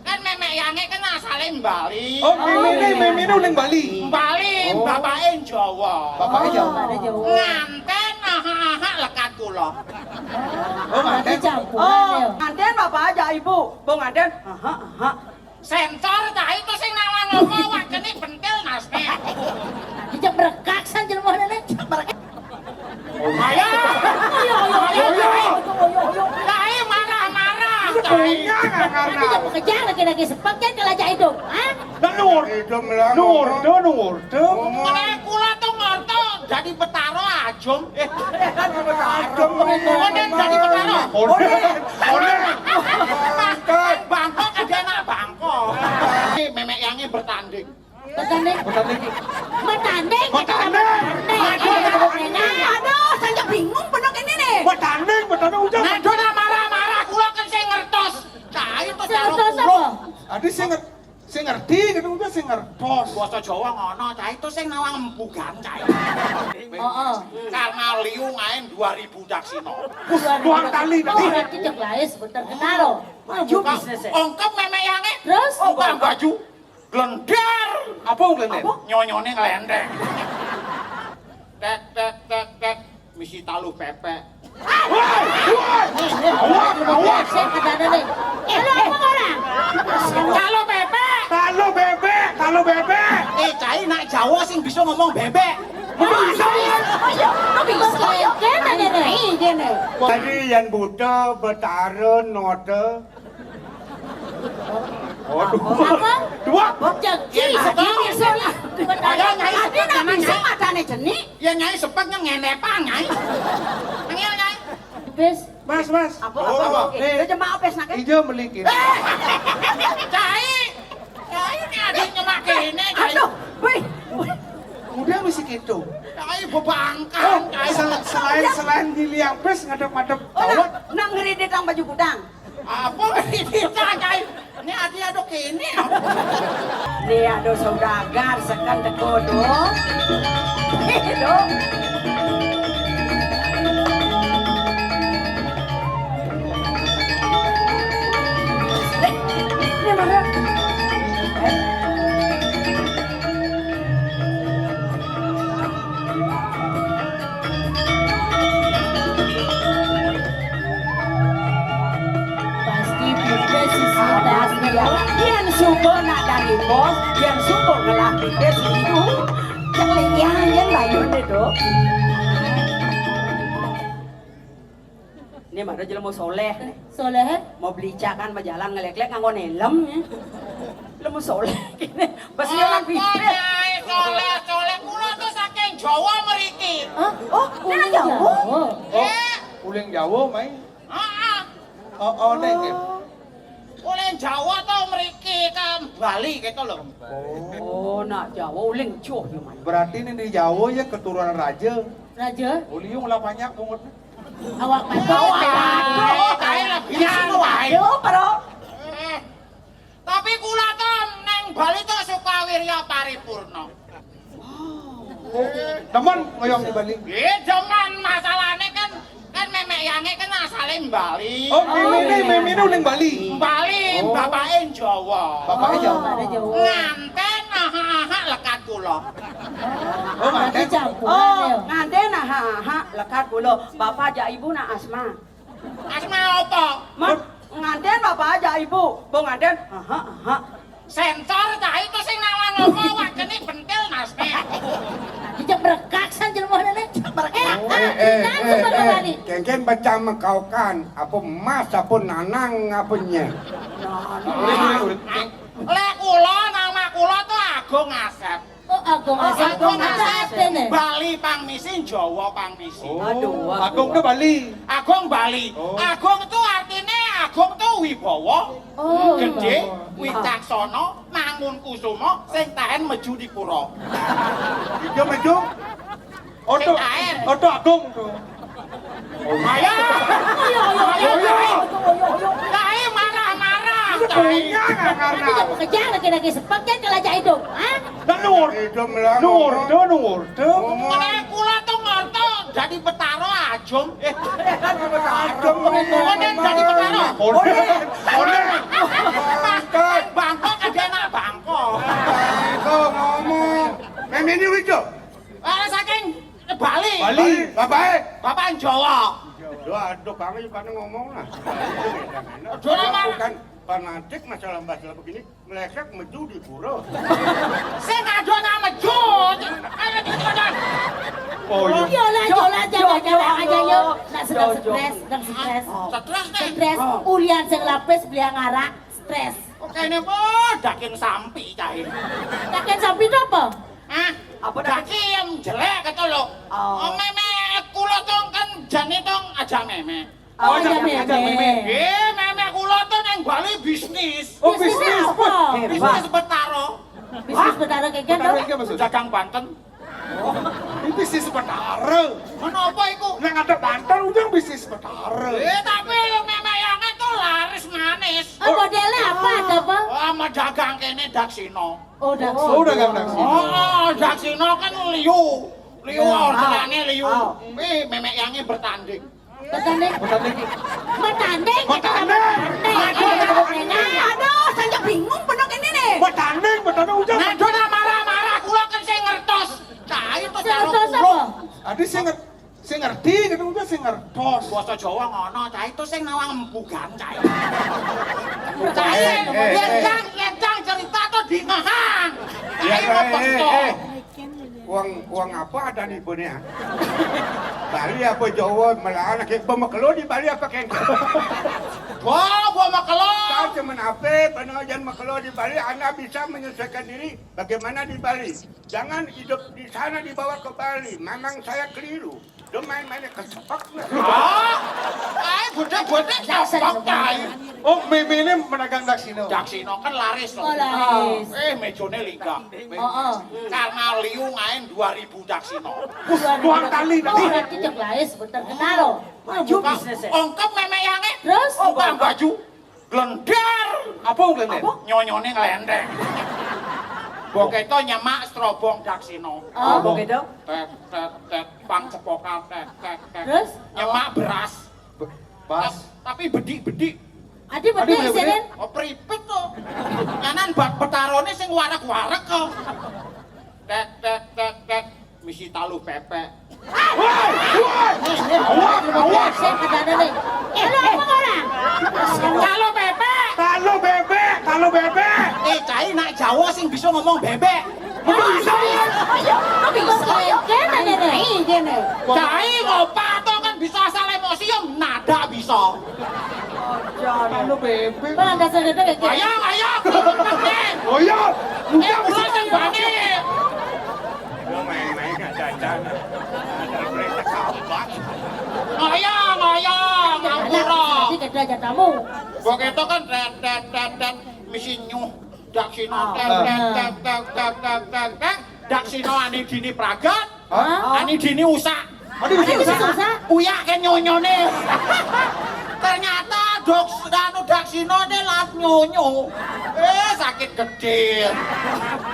kan memek yange kan asale Bali. Oh, Mimine ning Bali. Bali, bapake Jawa. Bapake Jawa. Nganten aha lekat kula. Oh, nganten. Oh, nganten bapak aja ibu. Bu nganten. Sensor cah itu sing nawang ngomong wakene bentil nasne. Dijak berekak san jelema nek berekak. Ayo. Cai marah-marah. Cai. Dijak bekejar lagi sepak kan kelajak itu. Hah? Nur. Nur. Nek kula tuh ngerti jadi petaro ajum. Konen jadi petaro. Onen. Bangkok ada anak Bangkok. Memek yange bertanding. Bertanding. Aduh, saya bingung bener ini nih. Bertanding ujang. Nek dona marah-marah kula kan sing ngertos. Cah itu karo Terus kula. apa? Adi sing ngerti kan ujang sing ngertos. Basa Jawa ngono, cah itu sing nawang empugan cah. Oh. Karena liu main 2000 daksina. Dua kali tadi. Oh, dijak laes bentar kenal. Maju bisnisnya. Ongkep memek yange. Terus? Buka baju. Glender. Apa ngelen? Nyonyone ngelendeng. Tek. Misi taluh pepek. Awas. Saya kadang nih. Lu apa orang? Taluh bebek. Cai nak Jawa sing bisa ngomong bebek. Tadi yang buta bertaruh note. Oh, dua. Jeki segini sini. Ayo nyai Adi sepek nak nyai. bisa matane jeni. Ya nyai sepeknya ngene apa nyai? Ngel nyai. Bis. Mas. Apa? Lu cuma opes nak. Ijo melikin. Cai ini ada nyemak kene cai. Aduh, wih. Udah mesti gitu. Cai bebangkan cai. Selain diliang pes ngadep-ngadep Oh, tawat. nang ngeri ditang baju gudang. Apa kita cai? Ini ada kene. Nih ada saudagar sekan tekodo. Itu. Ini mana? Pasti bisa sisi tasnya. Yang subur nak dari bos, yang subur ngelaki dia situ. Yang layu itu. Ini mana jelema soleh. Soleh. Mau beli cakan berjalan ngelek-lek nganggo helm ya. Lemu soleh kene. Besi orang pikir. Nyai soleh kula tuh saking Jawa mriki. Oh, ini Jawa. Uling Jawa main. Heeh. Oh, neng. Oleh Jawa tuh mriki ke Bali gitu loh. Oh, nak Jawa uling cuh ya man. Berarti ini di Jawa ya keturunan raja. Raja. Uliung lah banyak pungut. Awak Aduh, pandai. cai lebihan wae. Aduh, pero. Tapi kula tuh neng Bali tuh suka wirya paripurna. Teman ngoyong di Bali. Jaman masalahnya kan memek yange kan asale Bali. Oh, Mimine ning Bali. Bali, bapake Jawa. Bapake Jawa. Nganten aha lekat kula. Oh, nganten. Oh, nganten lekat kula. Bapak aja ibu nak Asma. Asma apa? Nganten bapak aja ibu. Bu nganten. Sensor cah itu sing nawang ngomong wakene bentil nasne. Dijak berekak san jelema nek berekak. Kengken baca mengkaukan apa emas apa nanang apa nyek. Lek kula nama kula tuh Agung Asep. Oh, Agung Asep dene. Bali pangmisi, Jawa pangmisi. Aduh, Agung ke Bali. Agung Bali. Oh. Agung itu artinya Agung tuh wibawa, Oh. gede, wicaksana, mangun kusuma, sing tahan meju di pura. Ijo mejo. Oto. Air. Oto Agung tuh. Ayo. Cai marah-marah. Cai. Dijak bekejar lagi sepak kan kelajak itu. Hah? Nur. Nur. Nek kula tuh ngerti jadi petaro ajum. Konen jadi petaro. Onen. Bali. Bapak Jawa. Aduh, kami karena ngomong lah. Aduh, nama. Bukan fanatik masalah begini, meleset meju di pura. Saya nggak ada nama Jod. Ada di mana? Oh iya. Yolah, jalan aja yuk. Nak sedang stres. Stres nih. Stres, ulian sing lapis beli ngarak, stres. Oke ini kok daging sampi cair. Kakek sampai apa? Hah? Apa daging jelek kata lo. Oh meme kulo tong kan jane tong aja meme. Oh, ya meme. Meme kulo tong yang Bali bisnis. Oh Bisnis bisnis. apa? Bisnis betaro. Bisnis betara kayak gitu. Betara iki maksud. Dagang Banten. Ini bisnis betara. Kenapa iku? Nek ada Banten udah bisnis betara. Tapi meme yang itu laris manis. Oh, modelnya apa ada apa? Wah, mau dagang kene Daksino. Oh, udah. Oh udah gak taksi. Oh, Daksino kan liu. Liu orderannya liu. Memek yangnya bertanding. Bertanding. Bertanding. Aduh, saya bingung bener ini nih. Betanding udah. Nah, dona marah-marah kula kan saya ngertos. Nah, itu karo Ngertos kula. apa? Adi saya ngerti kan udah saya ngertos. Basa Jawa ngono, cah itu sing nawang embugan cah. Eh, Cah, yentang cerita tuh di ngahang. Cah itu betul. Uang apa ada di punya? Bali apa Jawa malah anak pemakelo di Bali apa kayak? Gua makelo. Kau cuman apa penajan makelo di Bali? Anda bisa menyelesaikan diri bagaimana di Bali? Jangan hidup di sana dibawa ke Bali. Memang saya keliru. Dia main-main kesepak. Gede-gede kesepak cah. Oh meme ini menagang Daksino. Daksino kan laris loh. Oh, laris. Mejone liga. Oh. Karena liu ngain 2000 Daksino. Dua kali Oh, berarti yang lain sebentar kenal loh. Maju bisnisnya. Ongkep meme yange. Terus? Bukan baju. Glender. Apa udah Nyonyone ngelendeng. Boketo nyemak strobong Daksino. Oh. Begitu. Tet pang cepokan tet. Terus? Nyemak beras. Bas. Tapi bedik-bedik. Adi beda sinin. Oh pripet to. Kanan bak betarone sing warak-warak kok. Tet misi talu pepek. Awas, saya ada nih. Lu apa orang? Talu pepek. Kalau bebek. Cai nak Jawa sing bisa ngomong bebek. Bisa. Kena nih. Kena. Cai ngopak to kan bisa asal emosi yang nada bisa. Kalau bebek. Kalau ada sedekah kayak gitu. Ayo. Oh iya. Pulang sing bani. Dia main-main jajan. Ada berita kabar. Ayo. Ngapura. Nanti kita aja tamu. Begitu kan tet misi nyuh Daksino tet. Daksino ani dini pragat. Ani dini usak. Aduh bisa. Uyak ke nyonyone. Ternyata Daksino dia lat nyonyo. Sakit gede.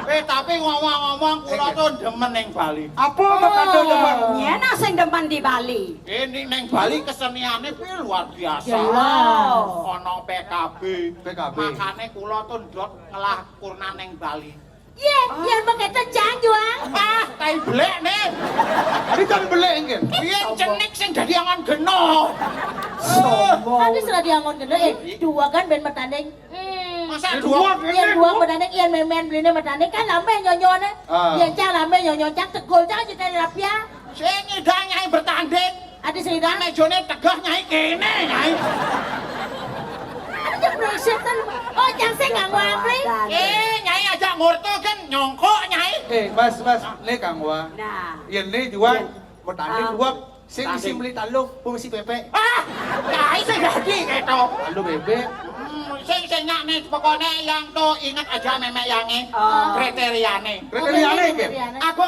Tapi ngomong-ngomong kula tuh demen ning Bali. Apa makan teman? Nyena sing depan di Bali. Ini ning Bali keseniannya luar biasa. Jelas. Ono PKB. PKB. Makane kula tuh ndot ngelah kurna ning Bali. Ye, yang pakai tenjang juang. Tai blek nih. Ini kan belek ingin. Biyen cenik sing dadi angon geno. Tadi sudah diangon gede. Dua kan ben bertanding. Masa Dua dua Yang dua bertanding, yang memen belinya bertanding kan lambe nyonyone. Yang cang lambe nyonyocang tegol cang jadi rapia. sing ngidang nyai bertanding. Ada selidang. Mejone tegah nyai kene nyai. Ada proses kan. Oh, cang saya nggak ngapri. Nyai aja ngurtu kan nyongkok nyai. Mas, le kangwa. Nah. Ini juga bertanding dua. Saya mesti beli talung, mesti bebek. Nyai sing dadi keto. Talung bebek. Sing nyakne pokoknya yang tuh ingat aja memek yange kriteriane. Kriteriane iki. Aku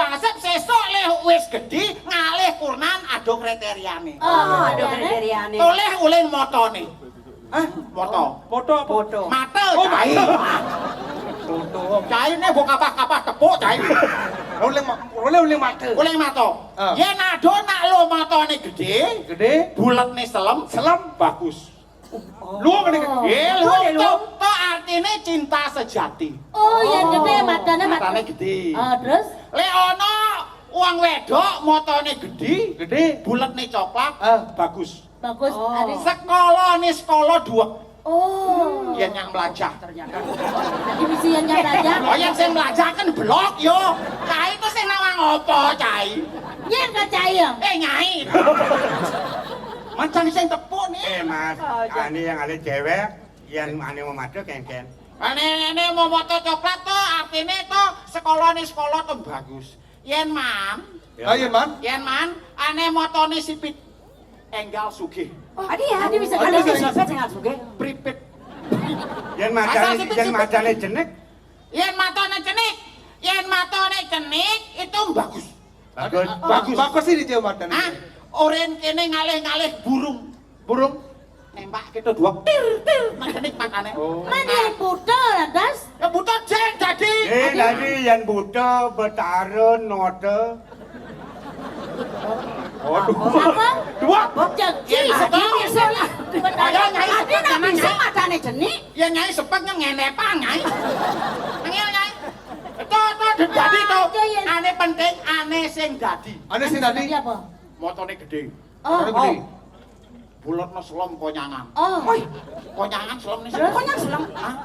ngasep sesuk le wis gedhi ngalih kurnan ado kriteriane. Ada kriteriane. Oleh ulin motone. Moto. Foto. Mate cai. Foto. Cai ne mbok kapah-kapah tepuk cai. Oleh mata. Ulin mato. Yen ado nak lo motone gedhe, Gede. buletne selem, bagus. Luang kan Lu to artine cinta sejati. Oh, yang gede matanya Matane gede. Terus? Le ono Wong wedok motone gede, Gede. bulet nih coklat, bagus. Bagus. Oh. Ada Sekolah dua. Oh. Yen yang melajah. Ternyata. Jadi mesti yang belajar. Oh yang saya melajah kan blok yo. Cai itu sing nawang apa cai? Nyen ka cai ya? Nyai. Macam sing tepuk nih. Mas, ini yang ada cewek, yang ane mau masuk ken. Ini mau moto coklat tuh artinya tuh sekolah tuh bagus. Yen man, Ayo, Man. ane motone sipit. Enggal sugih. Adi ya, Adi bisa ada kenal. sih sing suge. Pripit. Yang macane jenek, Yen matone cenik itu bagus. bagus. Bagus sih di Jawa Barat. Ah, oren kene ngalih-ngalih burung. Burung. Nembak kita dua cenik matane. Mana yang buta lantas? Ya butuh jeng jadi. Tadi yang buta bertarun note. Apa? Dua. Jeki. Ya, Ini biasanya. Ayo nyai. Adi nak bisa matane jenik. Ya nyai sepatnya ngenepa nyai. Nyai. Itu jadi tuh. Ane penting ane sing dadi. Ada sih tadi. Tadi apa? Motone gede. Oh. Gede. Bulatno selom konyangan. Oh. Konyangan selom nih. Konyang selam. Hah?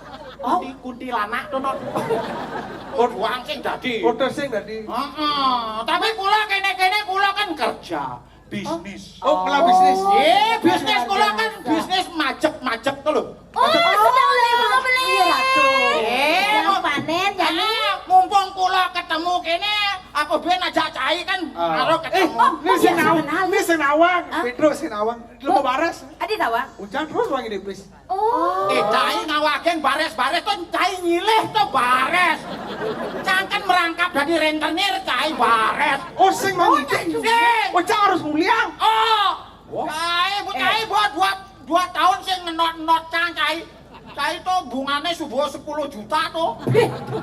Kuntilanak tuh non. Wong sing dadi. Foto sing tadi. Tapi kula kene kula kan kerja bisnis. Oh, kelas bisnis. Bisnis kula kan bisnis majek tuh lho. Oh, sedang beli. Iya tuh. Sedang panen jadi. Mumpung kula ketemu kene, aku ben ajak cai kan karo ketemu. Ini senawang. Pedro senawang. Lu mau baras? Adi tahu? Hujan terus wangi di bis. Oh. Cai ngawagen bares-bares tuh cai nyilih tuh bares. Cangkan merangkap dari rentenir cai bares. Oh, sing mau ngiceng. Sing. Oh, Cang harus mulia. Oh, cai buat 2 tahun sih ngenot cai. Cai tuh bunganya subuh 10 juta tuh.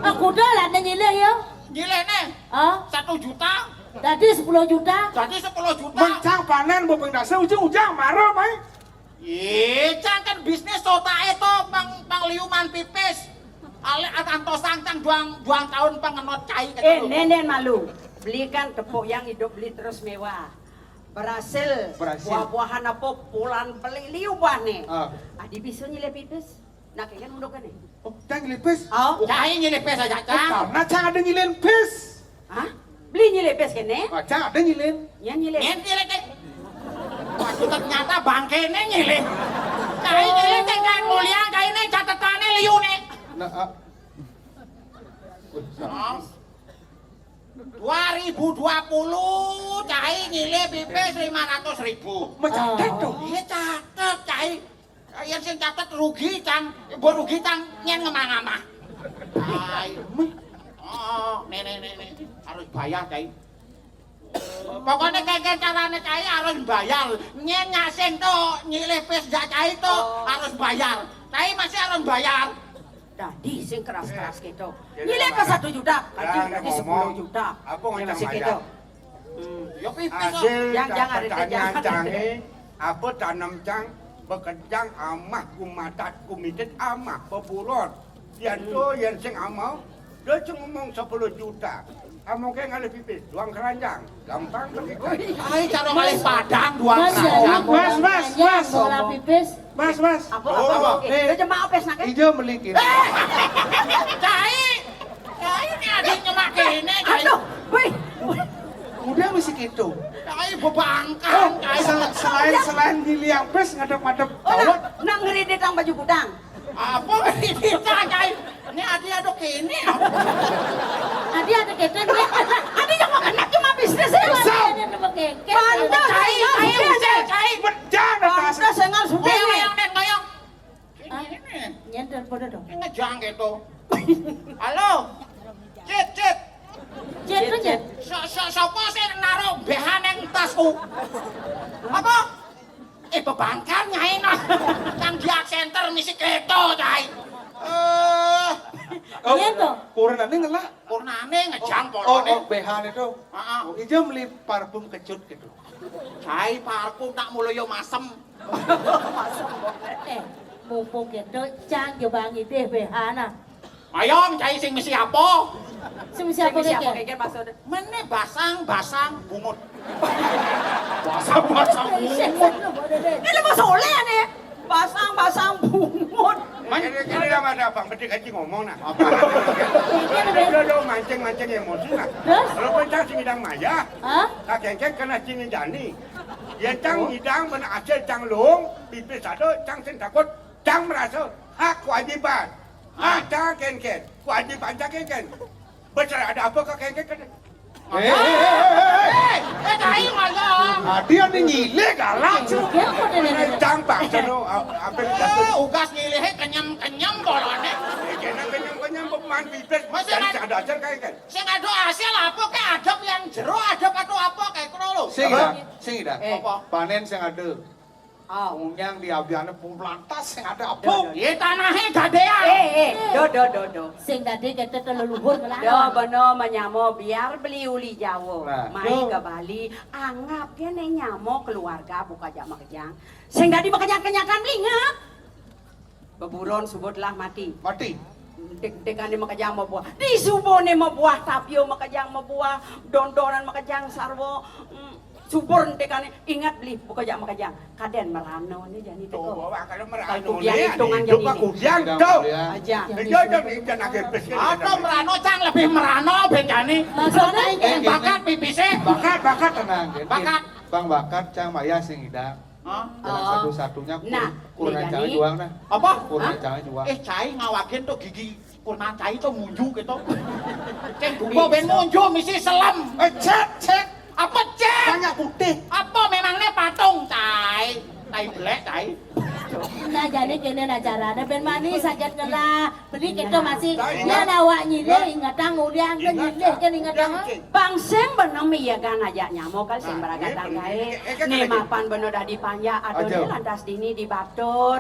Aku udah lah nyilih ya. Nyilih nih Oh. 1 juta. Tadi 10 juta. Jadi 10 juta. Mencang panen mau pengdasa ujung-ujung marah, Mai. Cang kan bisnis sota itu pangliuman pipis. Ale anto sangcang buang tahun pengenot cai gitu. Nenen malu. Belikan tepuk yang hidup beli terus mewah. Berhasil. Buah-buahan apa pulan beli liubah nih. Adi bisa nyilih pipis. Nak kan undukan nih. Oh, Cang ngilipis. Oh. Cai nyilih pes aja cang. Karena Cang ada ngilin pis. Hah? Beli nyilih pes kene? Cang ada ngilin. Yang nyilih. Nyilih deh. Waduh ternyata bangke ini nyilih. Cai nyilih teh kan mulia cai ini catatannya liu nih. Nah, 2020 cai nyilih pipis 500.000. mencatat dong. Iya catet cai. Yang sing catet rugi cang, buat rugi cang nyen ngemang-ngemang. Cai. Oh, nih harus bayar cai. Pokoknya kayak caranya cai harus bayar. Nyen nyasing tuh nyilih pis gak cai tuh harus bayar. Cai masih harus bayar. Tadi sing keras-keras gitu. Nyilih ke 1 juta. Tadi 10 juta. Apa ngomong Masih aja? gitu. Ya pipis kok. Hasil Jangan ada, pertanyaan jangan. cange, apa tanam cang, bekerjang amah kumatat kumitit amah pebulot. Yang tu yang sing amau, dia cuma ngomong 10 juta. Kamu kayak ngalih pipis, doang keranjang, gampang bagi kau. Ai cara ngalih padang dua Mas ya. keranjang. Mas. Bola pipis. Mas. Apa? Dia cuma opes nak. Ijo melikin. Cai ini adiknya makene cai. Aduh, wih. Udah mesti gitu. Cai bebangkang cai. Selain diliang pes ngadep-ngadep Oh, tawat. nak ngeri ditang baju gudang. Apa ini cai? Ini adik aduk ini. Adi ada keten ya. Adi yang makan cuma bisnis ya. Ada nama keken. Pantas. Cai. Jangan atas. Pantas sengal sudah nih. Goyang nen goyang. Ini. Nyentel pada dong. Ini ngejang gitu. Halo. Cit. Jet jet. Sopo sih naruh BH neng tasku? Apa? Bebangkang nyai no. Yang di center misi keto cai. Iya toh. Kurang ngelak. Purnane ngejang Oh, polone. BH itu. Heeh. Ijo beli parfum kecut gitu. Cai parfum tak mulai masem. Mumpung gitu, cang coba ngide BH nah. Ayo cai sing mesti apa? Siapa Siapa kek? kek maksud? Mene basang bungut. Basang bungut. Ini mah soleh nih. Basang bungut. Kira-kira ada abang beti kaji ngomong nah. Lo mancing emosi nah. Terus? Kalau pencang sing idang maya, Hah? tak kengkeng kena cing jani. Ya cang idang benar acel cang lung, pipis satu cang sing takut, cang merasa hak kewajiban. Hak cang kengkeng, kewajiban cang kengkeng. Besar ada apa kak kengkeng? Cai malah. Dia nih nyile galak. Cang pak seno apa jatuh. Ugas ngilih kenyam bolone. Kena kenyang pemain pipis, Masih jadi ada- ada acer kengkeng. Sing ado hasil apa kek adep yang jero adep atau apa kayak kono lho. Sing ida. Apa? Panen sing ada. Oh. Yang di abiane plantas sing ada apa? Ye tanahe gadean. Do. Sing tadi kita leluhur Do ngelawan. beno menyamo biar beli uli Jawa. Nah. Mai ke Bali, anggap kene nyamo keluarga buka jak makejang. Sing tadi makejang-kenyakan blingap. Beburon subutlah mati. Mati. Dek-dekane makejang mau buah. Di subone mau buah tapio makejang mau buah. Dondonan makejang sarwo. Subur dekane ingat beli buka jak makejang. Kaden merano nih jani Tuh, teko. bawa kalau merano Kalau kudian hitungan nih, jadi coba ini. kudian tuh. Aja. Jangan jangan agak pes. Apa merano cang lebih merano benjani. Maksudnya Bakat pipise. Bakat tenang. Bakat. Bang bakat cang maya sing ida. Hah? Jangan Oh. satu-satunya Nah, kurang nih, jangan jadi- juang nah. Apa? Kurang Hah? jangan juang. Cai ngawakin tuh gigi kurna cai tuh munju gitu. Ceng gua ben munju misi selam. Cek. Apa cek? Tanya putih. Apa memangnya patung cai? Tai belek cai. nah jadi kene acarane ben manis sakit ngelah. Beli kita masih ya awak nyile ingatang ulian kan nyile kan ingatang. Bang Seng bener miyagan aja nyamuk kan sing beragatang kae. Ne mapan bener dah dipanja adone Aja. lantas dini dibatur.